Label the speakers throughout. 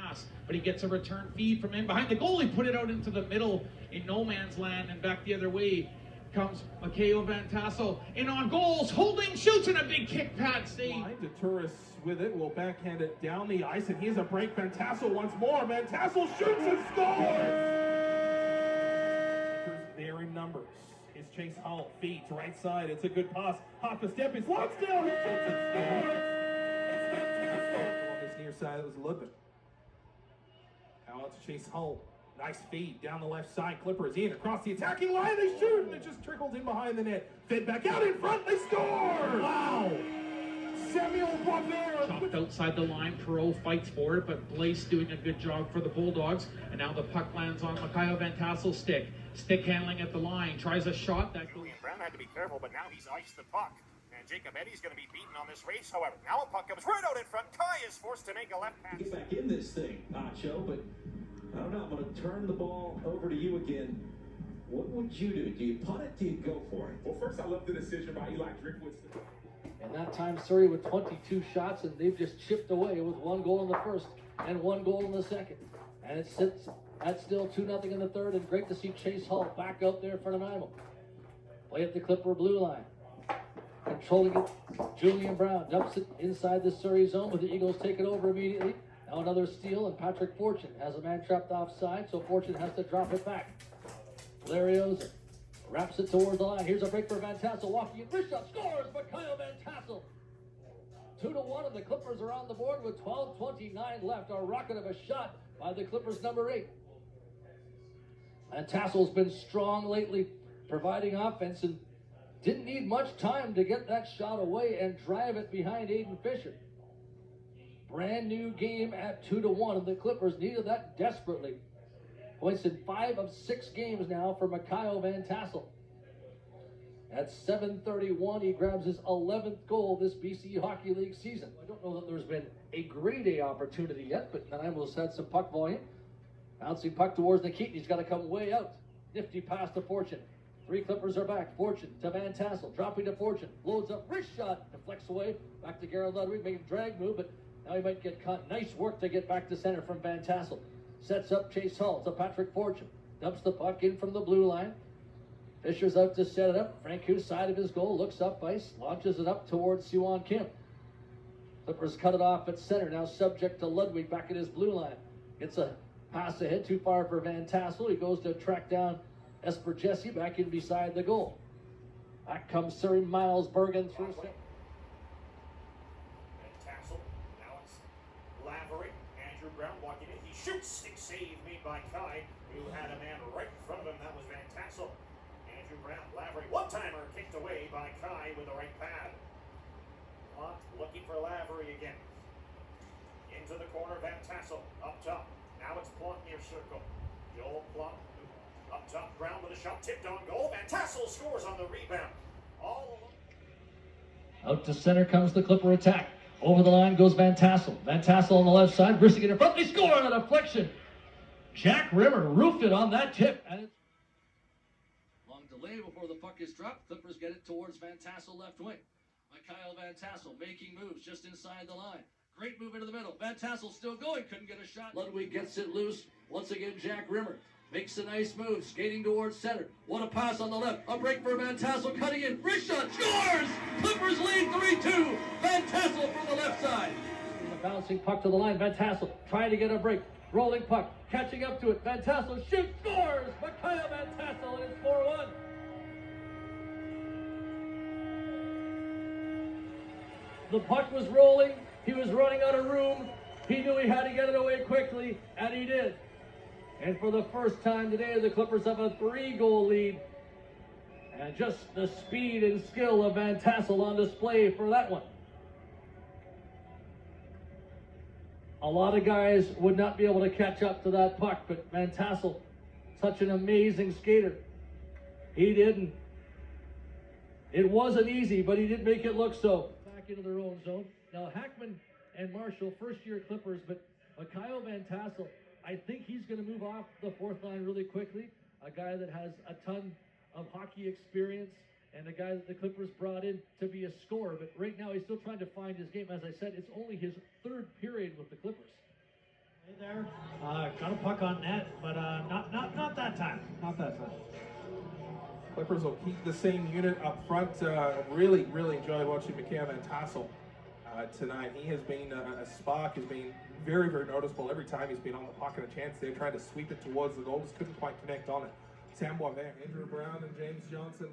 Speaker 1: pass, but he gets a return feed from in behind the goal. He put it out into the middle in no man's land, and back the other way comes Makaio Van Tassel in on goals, holding, shoots, and a big kick pad save.
Speaker 2: Deturis with it will backhand it down the ice, and here's a break. Van Tassel once more. Van Tassel shoots and scores! There in numbers. It's Chase Hull, feeds right side. It's a good pass. Half a step, he's locked down. He shoots and scores! On this near side, it was Ludwig. Now it's Chase Hull. Nice feed down the left side. Clippers in across the attacking line. They shoot, and it just trickles in behind the net. Fed back out in front. They score! Wow! Samuel Boisvert.
Speaker 1: Chopped outside the line. Perot fights for it, but Blaise doing a good job for the Bulldogs. And now the puck lands on Makaio Van Tassel's stick. Stick handling at the line. Tries a shot. That
Speaker 3: Julian Brown had to be careful, but now he's iced the puck. And Jacob Eddy's going to be beaten on this race. However, now a puck comes right out in front. Kai is forced to make a left pass.
Speaker 4: Get back in this thing, Nacho, but I don't know. I'm going to turn the ball over to you again. What would you do? Do you punt it? Do you go for it?
Speaker 2: Well, first, I love the decision by Eli Driftwood.
Speaker 5: And that time Surrey with 22 shots, and they've just chipped away with 1 goal in the first and 1 goal in the second. And it sits at still 2-0 in the third, and great to see Chase Hull back out there for Nanaimo. Play at the Clipper blue line. Controlling it, Julian Brown dumps it inside the Surrey zone, but the Eagles take it over immediately. Now another steal, and Patrick Fortune has a man trapped offside, so Fortune has to drop it back. Larioza wraps it towards the line. Here's a break for Van Tassel, walking in. Wrist shot, scores, Makaio Van Tassel. 2-1, and the Clippers are on the board with 12:29 left. A rocket of a shot by the Clippers' number 8. Van Tassel's been strong lately, providing offense, and didn't need much time to get that shot away and drive it behind Aiden Fisher. Brand new game at 2-1, and the Clippers needed that desperately. Points in 5 of 6 games now for Makaio Van Tassel. At 7:31, he grabs his 11th goal this BC Hockey League season. I don't know that there's been a grade A opportunity yet, but Nanaimo's had some puck volume. Bouncing puck towards Nikitin. He's got to come way out. Nifty pass to Fortune. 3 Clippers are back. Fortune to Van Tassel. Dropping to Fortune. Loads up. Wrist shot. Deflects away. Back to Garrett Ludwig. Making a drag move, but now he might get caught. Nice work to get back to center from Van Tassel. Sets up Chase Hull to Patrick Fortune. Dumps the puck in from the blue line. Fisher's out to set it up. Francouz side of his goal. Looks up ice. Launches it up towards Sioux Kim. Clippers cut it off at center. Now subject to Ludwig back at his blue line. Gets a pass ahead. Too far for Van Tassel. He goes to track down Esper Jesse back in beside the goal. Back comes Surrey Miles Bergen through.
Speaker 3: Van Tassel. Now it's Lavery. Andrew Brown walking in. He shoots. Stick save made by Kai, who had a man right in front of him. That was Van Tassel. Andrew Brown. Lavery. One-timer kicked away by Kai with the right pad. Plot looking for Lavery again. Into the corner. Van Tassel up top. Now it's Plot near circle. Joel Plot. Up top, Brown with a shot tipped on goal. Van Tassel scores on the rebound. All along.
Speaker 5: Out to center comes the Clipper attack. Over the line goes Van Tassel. Van Tassel on the left side, bursting it in front. They score on a deflection. Jack Rimmer roofed it on that tip. And it's long delay before the puck is dropped. Clippers get it towards Van Tassel left wing. Makaio Van Tassel making moves just inside the line. Great move into the middle. Van Tassel still going. Couldn't get a shot. Ludwig gets it loose. Once again, Jack Rimmer makes a nice move, skating towards center. What a pass on the left. A break for Van Tassel, cutting in. Wrist shot, scores! Clippers lead 3-2. Van Tassel from the left side. A bouncing puck to the line. Van Tassel trying to get a break. Rolling puck, catching up to it. Van Tassel shoots, scores! Makaio Van Tassel, and it's 4-1. The puck was rolling. He was running out of room. He knew he had to get it away quickly, and he did. And for the first time today, the Clippers have a 3-goal lead. And just the speed and skill of Van Tassel on display for that one. A lot of guys would not be able to catch up to that puck, but Van Tassel, such an amazing skater. He didn't. It wasn't easy, but he did make it look so. Back into their own zone. Now Hackman and Marshall, first-year Clippers, but Makaio Van Tassel, I think he's going to move off the 4th line really quickly. A guy that has a ton of hockey experience and a guy that the Clippers brought in to be a scorer. But right now he's still trying to find his game. As I said, it's only his 3rd period with the Clippers.
Speaker 6: Hey there. Got a puck on net, but not that time. Not that time.
Speaker 2: Clippers will keep the same unit up front. Really enjoyed watching Makaio and Tassel tonight. He has been a spark, has been very noticeable every time he's been on the puck and a chance there, trying to sweep it towards the goal. Just couldn't quite connect on it. Sam there. Andrew Brown and James Johnson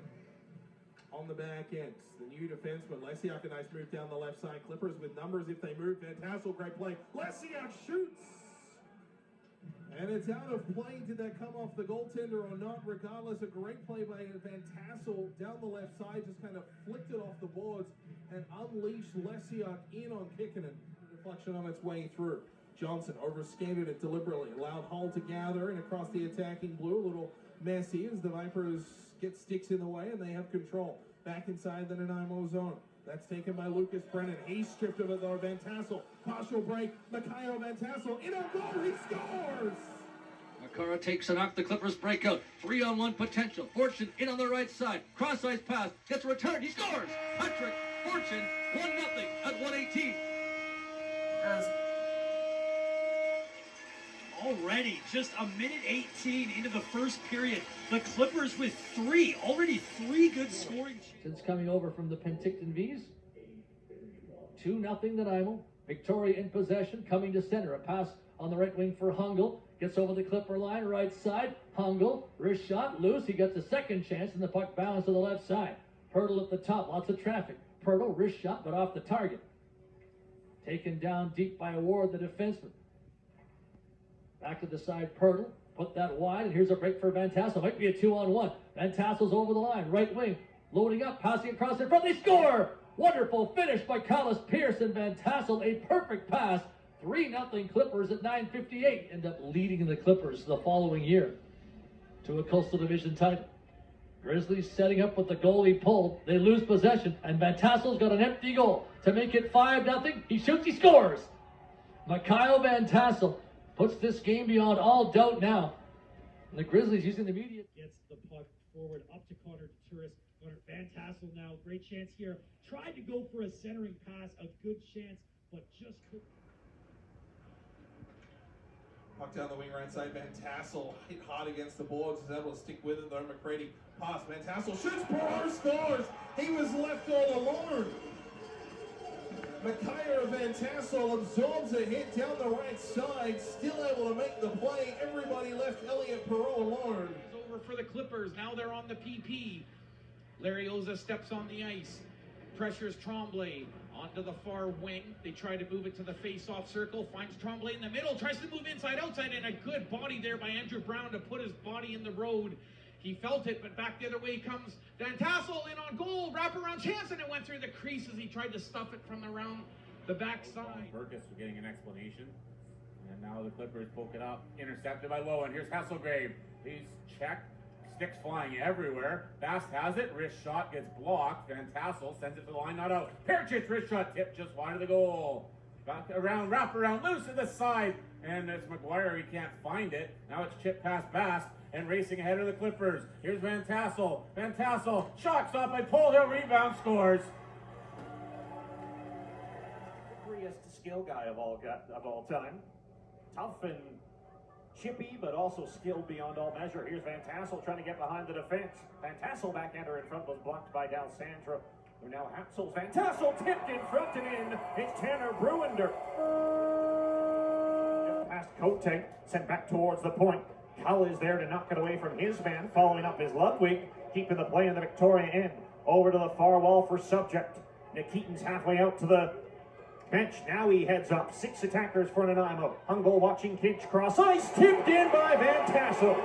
Speaker 2: on the back end. The new defenseman, Lesiak, a nice move down the left side. Clippers with numbers if they move. Van Tassel, great play. Lesiak shoots! And it's out of play. Did that come off the goaltender or not? Regardless, a great play by Van Tassel down the left side, just kind of flicked it off the boards and unleashed Lesiak in on Kikkonen. Deflection on its way through. Johnson overskated it deliberately, allowed Hull to gather and across the attacking blue. A little messy as the Vipers get sticks in the way and they have control. Back inside the Nanaimo zone. That's taken by Lucas Brennan. He's stripped of it though. Van Tassel, partial break. Makaio Van Tassel in on goal. He scores!
Speaker 5: Makaio takes it off the Clippers breakout. 3-on-1 potential. Fortune in on the right side. Cross-ice pass. Gets a return. He scores! Patrick Fortune, 1-0 at 1:18.
Speaker 7: Already, just a minute 18 into the first period, the Clippers with already three good scoring.
Speaker 5: Since coming over from the Penticton V's, 2-0 Nanaimo. Victoria in possession, coming to center. A pass on the right wing for Hungle. Gets over the Clipper line, right side. Hungle, wrist shot, loose. He gets a second chance, and the puck bounds to the left side. Pirtle at the top, lots of traffic. Pirtle, wrist shot, but off the target. Taken down deep by Ward, the defenseman. Back to the side, Pirtle. Put that wide, and here's a break for Van Tassel. Might be a 2-on-1. Van Tassel's over the line, right wing. Loading up, passing across in front. They score! Wonderful finish by Collis Pierce and Van Tassel. A perfect pass. 3-0 Clippers at 9:58. End up leading the Clippers the following year to a Coastal Division title. Grizzlies setting up with the goalie pulled. They lose possession, and Van Tassel's got an empty goal to make it 5-0. He shoots, he scores! Makaio Van Tassel puts this game beyond all doubt now. And the Grizzlies using the media.
Speaker 6: Gets the puck forward up to Connor Turris. Connor Van Tassel now. Great chance here. Tried to go for a centering pass. A good chance, but just couldn't.
Speaker 2: Puck down the wing right side. Van Tassel hit hard against the boards. Is able to stick with it though. McCready pass. Van Tassel shoots. Poor scores. He was left all alone. Makaio Van Tassel absorbs a hit down the right side, still able to make the play. Everybody left Elliot Perreault alone.
Speaker 1: It's over for the Clippers. Now they're on the PP. Larry Oza steps on the ice. Pressures Tremblay onto the far wing. They try to move it to the face-off circle. Finds Tremblay in the middle. Tries to move inside, outside, and a good body there by Andrew Brown to put his body in the road. He felt it, but back the other way comes Van Tassel in on goal. Wraparound chance, and it went through the crease as he tried to stuff it from around the backside.
Speaker 8: Burkus for getting an explanation. And now the Clippers poke it up. Intercepted by Lowen. Here's Hasselgrave. He's checked. Sticks flying everywhere. Bast has it. Wrist shot gets blocked. Van Tassel sends it to the line, not out. Perchich wrist shot tipped just wide of the goal. Back around, wrap around, loose to the side. And it's McGuire. He can't find it. Now it's chip past Bast. And racing ahead of the Clippers. Here's Van Tassel. Van Tassel, shot stop by Polhill, rebound, scores.
Speaker 3: The greatest skill guy of all time. Tough and chippy, but also skilled beyond all measure. Here's Van Tassel trying to get behind the defense. Van Tassel backhander in front was blocked by Dalsandra, who now hassles Van Tassel, tipped in front and in. It's Tanner Bruinder. Just past Cote, sent back towards the point. Cull is there to knock it away from his man, following up his Ludwig, keeping the play in the Victoria end. Over to the far wall for Subject. Nikitin's halfway out to the bench. Now he heads up. 6 attackers for Nanaimo. Hungle watching Kinch cross ice. Tipped in by Van Tassel.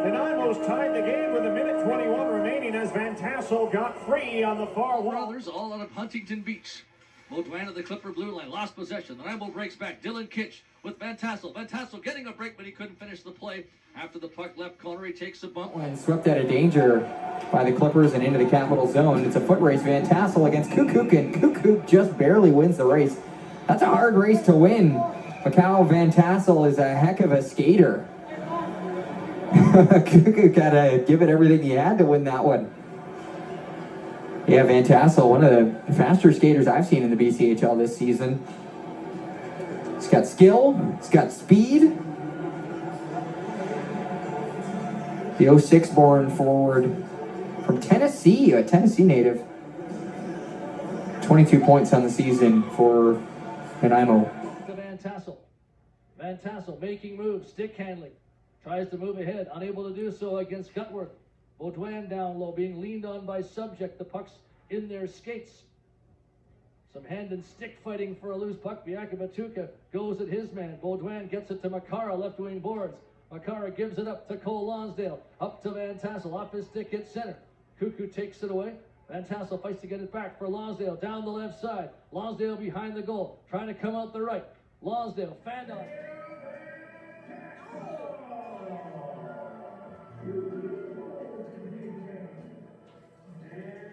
Speaker 3: Nanaimo's tied the game with 1:21 remaining as Van Tassel got free on the far wall.
Speaker 5: Brothers all out of Huntington Beach. Modwan of the Clipper blue line, lost possession. Nanaimo breaks back. Dylan Kinch with Van Tassel. Van Tassel getting a break, but he couldn't finish the play. After the puck left corner, he takes a bump.
Speaker 9: When swept out of danger by the Clippers and into the capital zone. It's a foot race. Van Tassel against Kukuk, and Kukuk just barely wins the race. That's a hard race to win. Makaio Van Tassel is a heck of a skater. Kukuk had to give it everything he had to win that one. Yeah, Van Tassel, one of the faster skaters I've seen in the BCHL this season. He's got skill, he's got speed. The 06 born forward from Tennessee, a Tennessee native. 22 points on the season for Nanaimo.
Speaker 5: To Van Tassel. Van Tassel making moves, stick handling. Tries to move ahead, unable to do so against Cutworth. Baudouin down low, being leaned on by Subject. The puck's in their skates. Some hand and stick fighting for a loose puck. Biaka Batuka goes at his man. Baudouin gets it to Makara, left wing boards. Makara gives it up to Cole Lonsdale. Up to Van Tassel, off his stick at center. Cuckoo takes it away. Van Tassel fights to get it back for Lonsdale down the left side. Lonsdale behind the goal, trying to come out the right. Lonsdale, fanned on.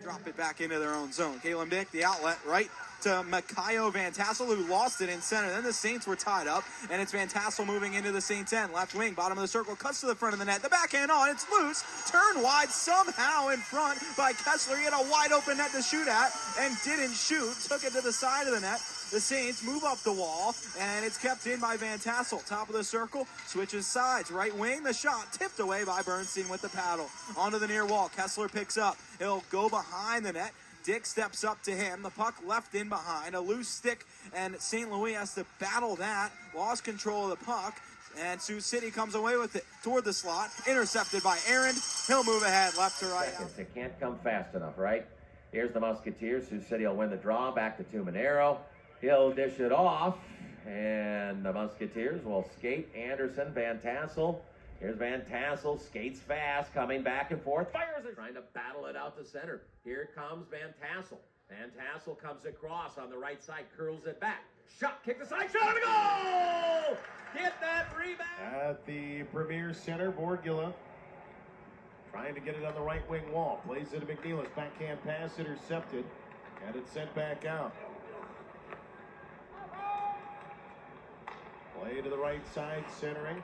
Speaker 10: Drop it back into their own zone. Caleb Dick, the outlet, right to Makaio Van Tassel, who lost it in center. Then the Saints were tied up, and it's Van Tassel moving into the Saints end. Left wing, bottom of the circle, cuts to the front of the net. The backhand on, it's loose. Turn wide, somehow in front by Kessler. He had a wide open net to shoot at, and didn't shoot. Took it to the side of the net. The Saints move up the wall, and it's kept in by Van Tassel. Top of the circle, switches sides. Right wing, the shot tipped away by Bernstein with the paddle. Onto the near wall, Kessler picks up. He'll go behind the net. Dick steps up to him. The puck left in behind. A loose stick, and St. Louis has to battle that. Lost control of the puck, and Sioux City comes away with it toward the slot. Intercepted by Aaron. He'll move ahead left to right.
Speaker 11: It can't come fast enough, right? Here's the Musketeers. Sioux City will win the draw. Back to Tumanero. He'll dish it off, and the Musketeers will skate. Anderson, Van Tassel. Here's Van Tassel, skates fast, coming back and forth, fires it, trying to battle it out to center. Here comes Van Tassel. Van Tassel comes across on the right side, curls it back. Shot, kick the side, shot, and a goal! Get that rebound!
Speaker 3: At the Premier Center, Borgula trying to get it on the right wing wall. Plays it to McNeilis, backhand pass intercepted, and it's sent back out. Play to the right side, centering.